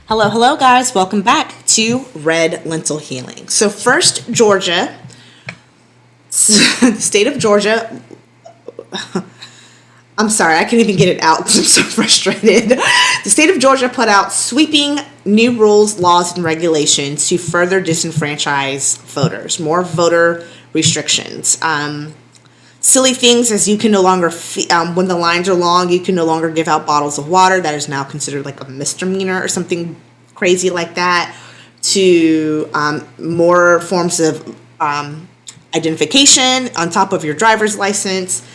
Hello, hello, guys. Welcome back to Red Lentil Healing. So first, Georgia. The state of Georgia. I'm sorry, I can't even get it out because I'm so frustrated. The state of Georgia put out sweeping new rules, laws, and regulations to further disenfranchise voters. More voter restrictions. Silly things as you can no longer, when the lines are long, you can no longer give out bottles of water. That is now considered like a misdemeanor or something crazy like that. To more forms of identification on top of your driver's license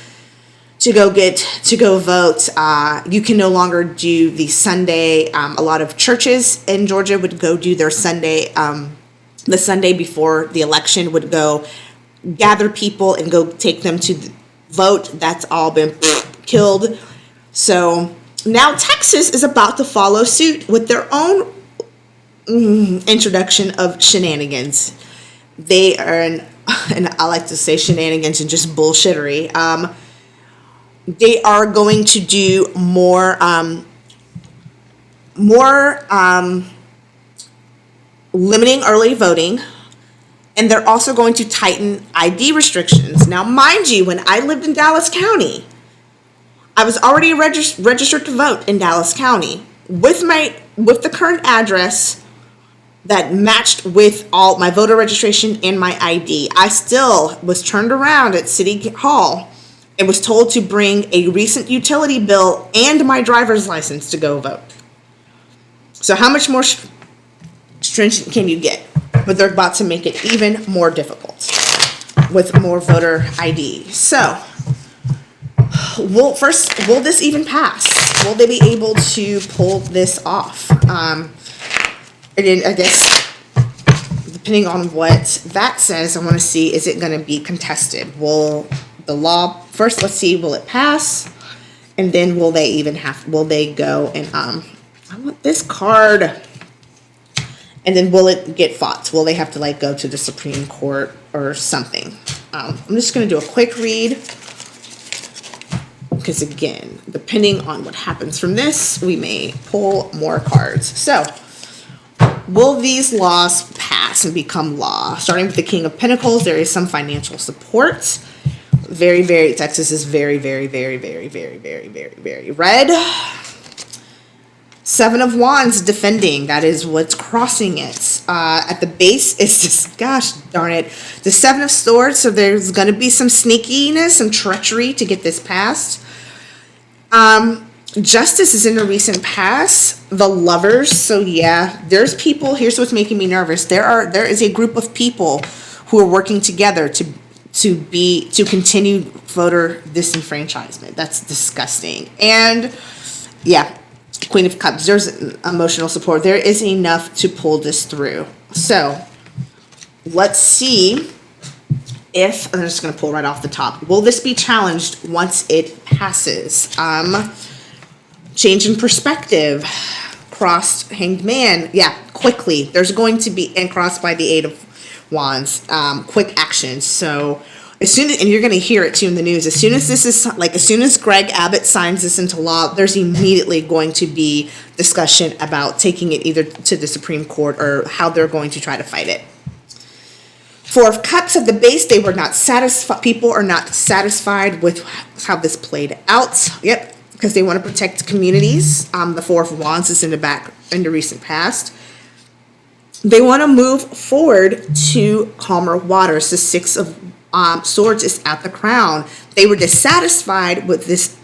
to go vote. You can no longer do the Sunday. A lot of churches in Georgia would go do their Sunday, the Sunday before the election would go gather people and go take them to vote. That's all been killed. So now Texas is about to follow suit with their own introduction of shenanigans. They are, and I like to say shenanigans and just bullshittery. They are going to do more limiting early voting. And they're also going to tighten ID restrictions. Now, mind you, when I lived in Dallas County, I was already registered to vote in Dallas County with the current address that matched with all my voter registration and my ID. I still was turned around at City Hall and was told to bring a recent utility bill and my driver's license to go vote. So how much more stringent can you get? But they're about to make it even more difficult with more voter ID. So, will this even pass? Will they be able to pull this off? And then I guess, depending on what that says, I want to see, is it going to be contested? Will the law, first let's see, will it pass? And then will they go and, I want this card. And then will it get fought? Will they have to go to the Supreme Court or something? I'm just going to do a quick read. Because again, depending on what happens from this, we may pull more cards. So, will these laws pass and become law? Starting with the King of Pentacles, there is some financial support. Texas is very, very, very, very, very, very, very, very red. Seven of Wands defending. That is what's crossing it. At the base, it's just, gosh darn it, the Seven of Swords. So there's going to be some sneakiness, some treachery to get this passed. Justice is in the recent past. The Lovers. So yeah, there's people. Here's what's making me nervous. There is a group of people who are working together to continue voter disenfranchisement. That's disgusting. And yeah. Queen of Cups, there's emotional support. There is enough to pull this through. So let's see if, I'm just going to pull right off the top. Will this be challenged once it passes? Change in perspective. Crossed Hanged Man. Yeah, quickly. There's going to be, and crossed by the Eight of Wands. Quick actions. So as soon as, and you're going to hear it too in the news, as soon as Greg Abbott signs this into law, there's immediately going to be discussion about taking it either to the Supreme Court or how they're going to try to fight it. Four of Cups at the base, they were not satisfied. People are not satisfied with how this played out. Yep, because they want to protect communities. The Four of Wands is in the recent past. They want to move forward to calmer waters. The Six of Swords is at the crown. They were dissatisfied with this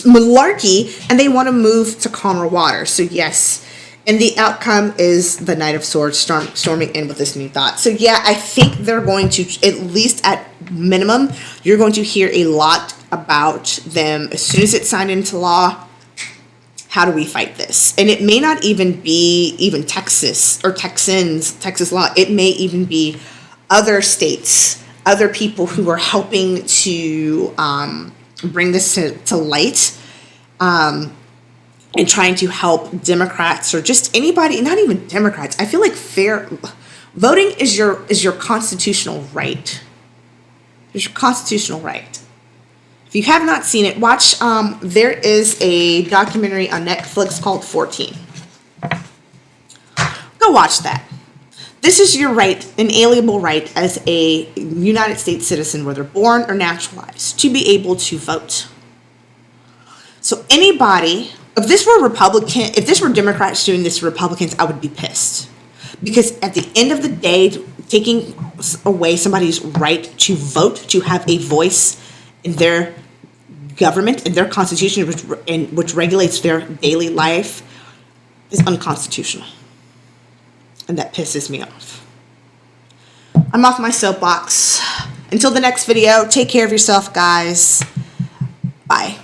malarkey and they want to move to calmer water. So yes, and the outcome is the Knight of Swords storming in with this new thought. So yeah, I think they're going to, at least at minimum, you're going to hear a lot about them as soon as it's signed into law. How do we fight this? And it may not even be even Texas or Texas law. It may even be other states, other people who are helping to bring this to light, and trying to help Democrats or just anybody, not even Democrats. I feel like fair voting is your constitutional right. It's your constitutional right. If you have not seen it, watch, there is a documentary on Netflix called 14. Go watch that. This is your right, inalienable right as a United States citizen, whether born or naturalized, to be able to vote. So anybody, if this were Democrats doing this to Republicans, I would be pissed. Because at the end of the day, taking away somebody's right to vote, to have a voice in their government, in their constitution, which regulates their daily life, is unconstitutional. And that pisses me off. I'm off my soapbox. Until the next video, take care of yourself, guys. Bye.